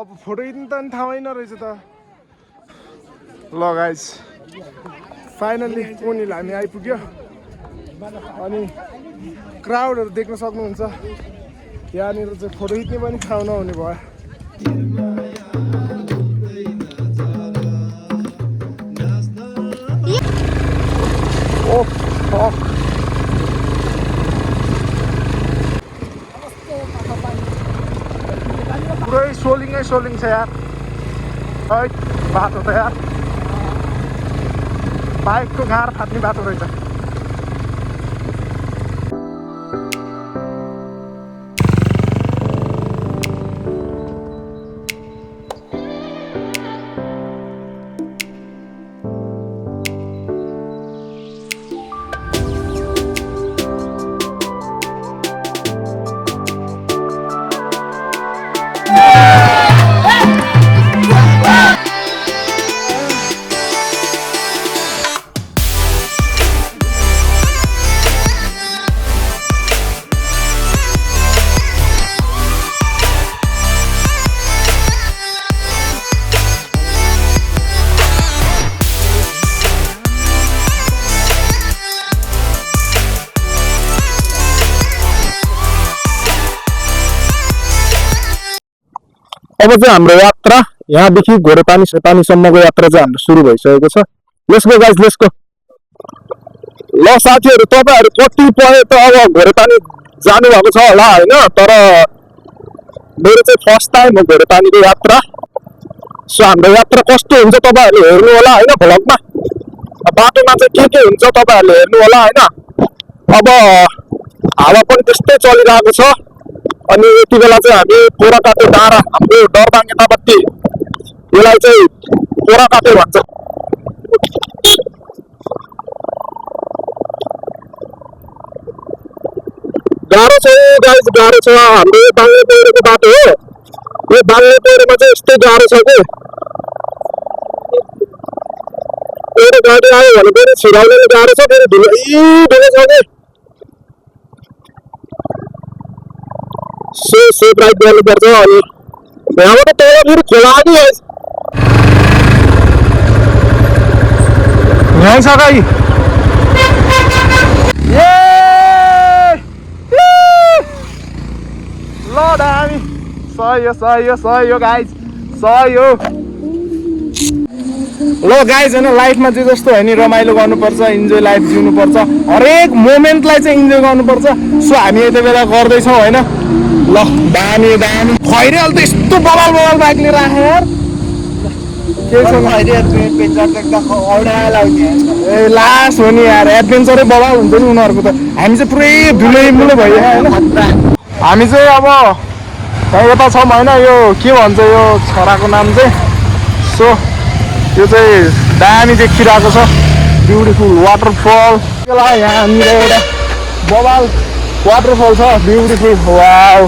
अब फोटो खिच्नु त थाहा होइन रहेछ त ल गाइस फाइनल्ली कोनिल हामी आइपुग्यो अनि क्राउडहरू देख्न सक्नुहुन्छ यहाँनिर चाहिँ फोटो खिच्ने पनि ठाउँ नहुने भयो ओ फक पुरै सोलिङै सोलिङ छ यार है बाटो त यार बाइकको गाँड फाट्ने बाटो रहेछ अब चाहिँ हाम्रो यात्रा यहाँदेखि घोरेपानीसम्मको यात्रा चाहिँ हाम्रो सुरु भइसकेको छ let's go guys let's go ल साथीहरू तपाईहरु कति पढे त अब घोरेपानी जानु भएको छ होला हैन तर मेरो चाहिँ फर्स्ट टाइम हो घोरेपानीको यात्रा सो हाम्रो यात्रा कस्तो हुन्छ तपाईहरुले हेर्नु होला हैन भ्लगमा बाटोमा चाहिँ के हुन्छ तपाईहरुले हेर्नु होला हैन अब हावा पनि त्यस्तै चलिरहेको छ अनि यति बेला चाहिँ हामी पोराकाटे डाँडा हाम्रो डरबाङ यतापट्टि यसलाई चाहिँ पोराकाटे भन्छ गाह्रो छ गाइस गाह्रो छ हाम्रो बाङ्गे पहिरोको बाटो हो यो बाङ्गे पहिरोमा चाहिँ यस्तै गाह्रो छ के एउटा गाडी आयो भने पनि छिराउन गाह्रो छ फेरि ढिलो छ के सेफ राइड गर्नुपर्छ अनि यहाँबाट तल फेरि खोला आदि यहीँ छ गाई ल दामी सही गाइज सही हो ल गाइज हैन लाइफमा चाहिँ जस्तो हो नि रमाइलो गर्नुपर्छ इन्जोय लाइफ जिउनुपर्छ हरेक मोमेन्टलाई चाहिँ इन्जोय गर्नुपर्छ सो हामी यति बेला गर्दैछौँ होइन ल दामी खैरेल त यस्तो बबाल बाइक लिएर आएको यार ए लास्ट हो नि यार एडभेन्चरै बबाल हुन्छ नि उनीहरूको त हामी चाहिँ पुरै धुलो भयो होइन हामी चाहिँ अब यता छौँ होइन यो के भन्छ यो छोराको नाम चाहिँ सो यो चाहिँ दामी देखिरहेको छ ब्युटिफुल वाटरफल यहाँनिर एउटा बबाल वाटरफल छ ब्युटिफुल वाउ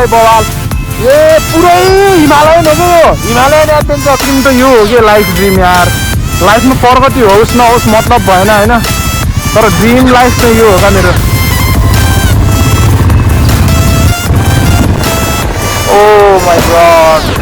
सही बवाल ये पुरै हिमालयन हो हिमालयन एडभेन्चर ड्रिम त यो हो कि लाइफ ड्रिम यार लाइफमा प्रगति होस् नहोस् मतलब भएन होइन तर ड्रिम लाइफ चाहिँ यो हो क्या मेरो ओ माई गॉड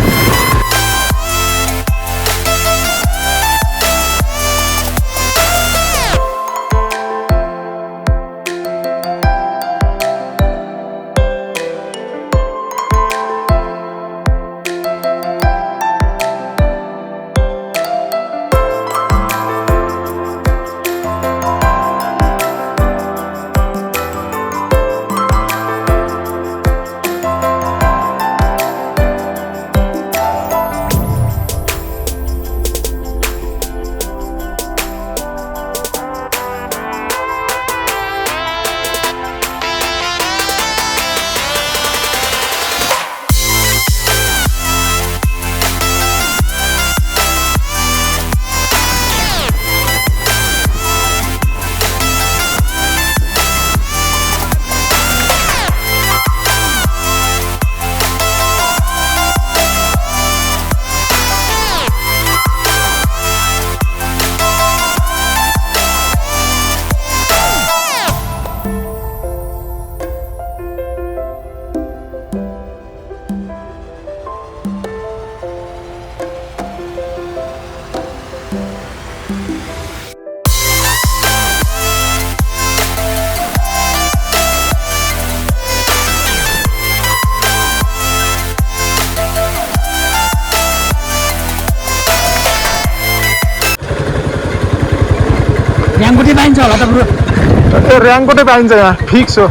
ऱ्याङ्गुटी पाइन्छ होला त ब्रो ऱ्याङ्कोटै पाइन्छ यहाँ फिक्स हो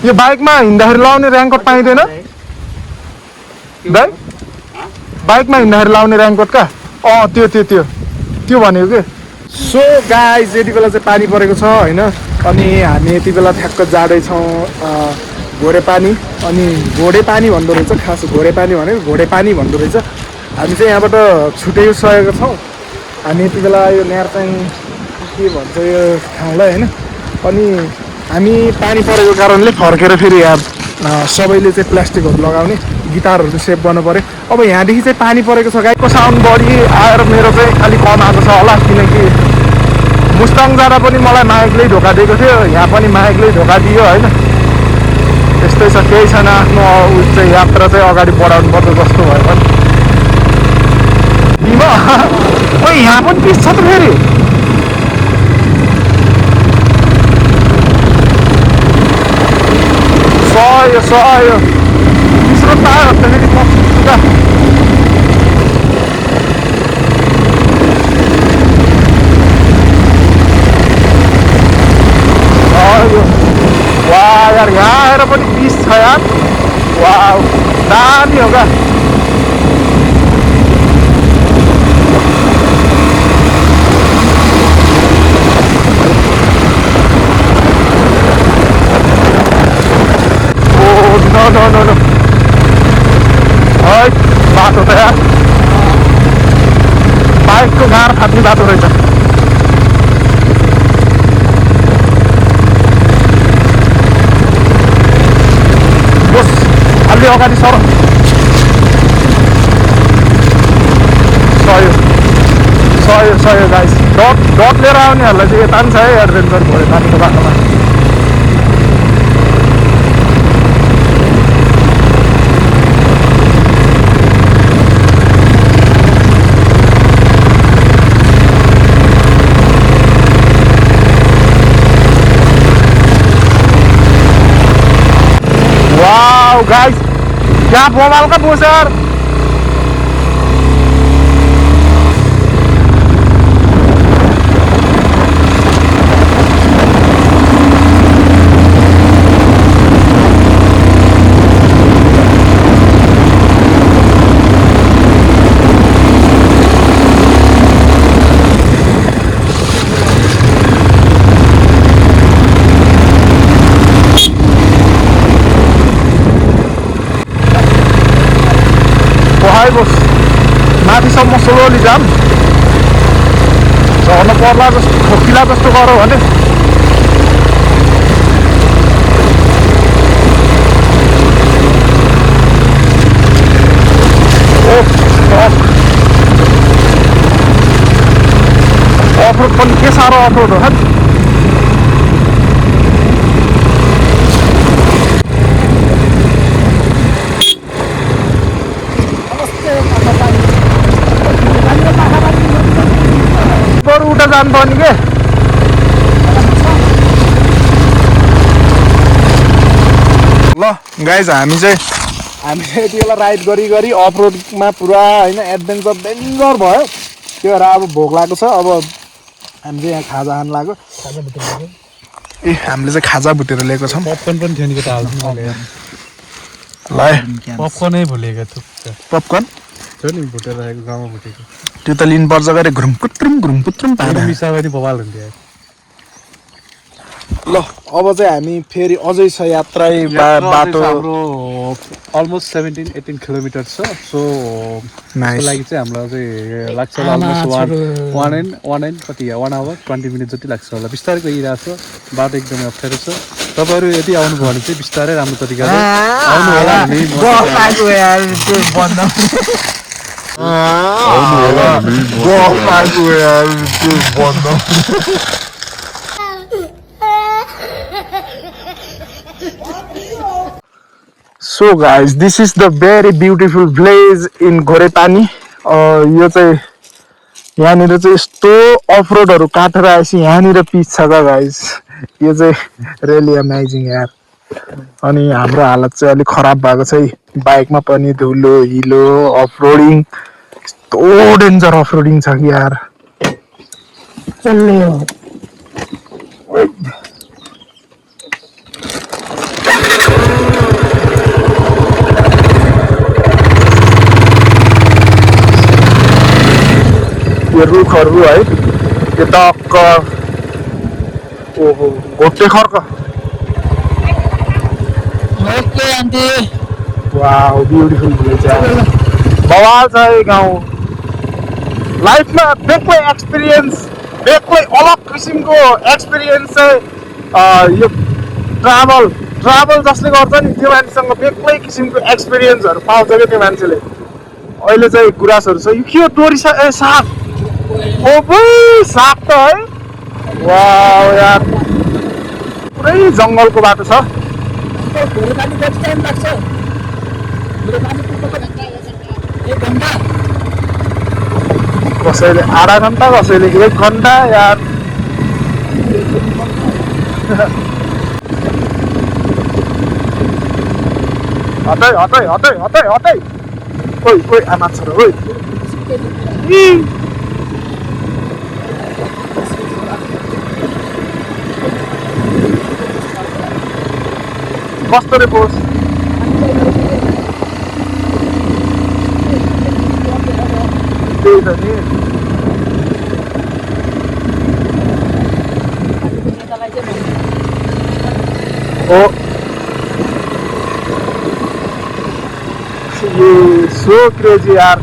यो बाइकमा हिँड्दाखेरि लाउने ऱ्याङ्कोट पाइँदैन दाइ बाइकमा हिँड्दाखेरि लाउने ऱ्याङ्कोट का त्यो भनेको के सो गाइज यति बेला चाहिँ पानी परेको छ होइन अनि हामी यति बेला ठ्याक्क जाँदैछौँ घोडेपानी अनि घोडेपानी भन्दो रहेछ खास घोडेपानी भनेको घोडेपानी भन्दो रहेछ हामी चाहिँ यहाँबाट छुट्याइसकेको छौँ हामी यति बेला यो न्यारचाङ के भन्छ यो ठाउँलाई होइन अनि हामी पानी परेको कारणले फर्केर फेरि यहाँ सबैले चाहिँ प्लास्टिकहरू लगाउने गिटारहरू सेभ गर्नु पऱ्यो अब यहाँदेखि चाहिँ पानी परेको छ गाईको साउन्ड बढी आएर मेरो चाहिँ अलिक कम आएको छ होला किनकि मुस्ताङ जाँदा पनि मलाई माइकले धोका दिएको थियो यहाँ पनि माइकले धोका दियो होइन त्यस्तै छ केही छैन आफ्नो उयो चाहिँ यात्रा चाहिँ अगाडि बढाउनु पर्छ जस्तो भयो भने यहाँ पनि पिस छ त फेरि सहयो तिस्रो तार फेरि वाह यार यहाँ आएर पनि पिस छ यार वाह दामी हो क्या No. बाटो त यार बाइकको गाँड फाट्ने बाटो रहेछ बस अलि अगाडि सर सहयो गाइस डट लिएर आउनेहरूलाई चाहिँ यता पनि छ है एडभेन्चर घोडेपानीको बाटोमा गाइस क्या मोबाइल का पोस्टर बस माथिसम्म स्लोली जाम झर्न पर्ला जस्तो ठोकिला जस्तो गरौँ भने अफरोड पनि के साह्रो अफरोड हो उठा जानु पर्ने के ल गाइज हामी यति बेला राइड गरी अफरोडमा पुरा होइन एडभेन्चर डेन्जर भयो त्यो भएर अब भोक लागेको छ अब हामी चाहिँ यहाँ खाजा खान लाग्यो ए हामीले चाहिँ खाजा भुटेर ल्याएको छौँ पपकर्न पनि थियो नि केटा हाल्नु ल पपकर्नै भुलेको थियो पपकर्न थियो नि भुटेर राखेको गाउँमा भुटेको त्यो त लिनुपर्छ गरे घुरुम पाएर मिसा पनि बवाल हुन्थ्यो ल अब चाहिँ हामी फेरि अझै छ यात्रा बाटो हाम्रो अलमोस्ट 17-18 किलोमिटर छ सो लागि चाहिँ हामीलाई चाहिँ लाग्छ अलमोस्ट 1 आवर 20 मिनट जति लाग्छ होला बिस्तारै गइरहेको छ बाटो एकदमै अप्ठ्यारो छ तपाईँहरू यदि आउनुभयो भने चाहिँ बिस्तारै राम्रो तरिकाले आउनु होला So guys, this is the very beautiful village in घोरेपानी यो चाहिँ यहाँनिर चाहिँ यस्तो अफरोडहरू काटेर आएपछि यहाँनिर पिच छ त गाइज यो चाहिँ रियली अमेजिङ यार अनि हाम्रो हालत चाहिँ अलिक खराब भएको छ है बाइकमा पनि धुलो हिलो अफरोडिङ यस्तो डेन्जर अफरोडिङ छ कि यार यो रुखहरू है यो टक्क ओहो घोटे खर्क वाउ ब्युटिफुल भिलेज बवाल छ है गाउँ लाइफमा बेग्लै एक्सपिरियन्स बेग्लै अलग किसिमको एक्सपिरियन्स चाहिँ यो ट्राभल जसले गर्छ नि त्यो मान्छेसँग बेग्लै किसिमको एक्सपिरियन्सहरू पाउँछ क्या त्यो मान्छेले अहिले चाहिँ गुराँसहरू छ यो के हो टोरी साग ओबो साग त है वाउ यार पुरै जङ्गलको बाटो छ कसैले आधा घन्टा कसैले 1 घन्टा यार हटै हटै हटै हटै हटै ओइ आमा छोरा ओइ कस्तो रे बोस त्यही त नि ओ ये सो क्रेजी यार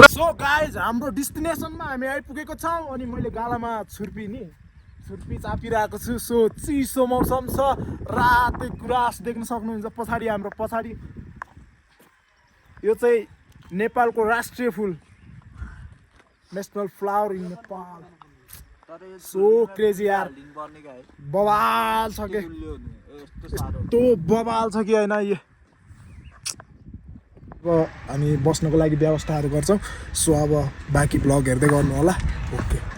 सो गाइज हाम्रो डेस्टिनेसनमा हामी आइपुगेको छौँ अनि मैले गालामा छुर्पी चापिरहेको छु सो चिसो मौसम छ रातै गुराँस देख्न सक्नुहुन्छ पछाडि हाम्रो पछाडि यो चाहिँ नेपालको राष्ट्रिय फुल national flower in Nepal so crazy यार बवाल छ के यस्तो बवाल छ कि होइन यो अब हामी बस्नको लागि व्यवस्थाहरू गर्छौँ सो अब बाँकी ब्लग हेर्दै गर्नु होला ओके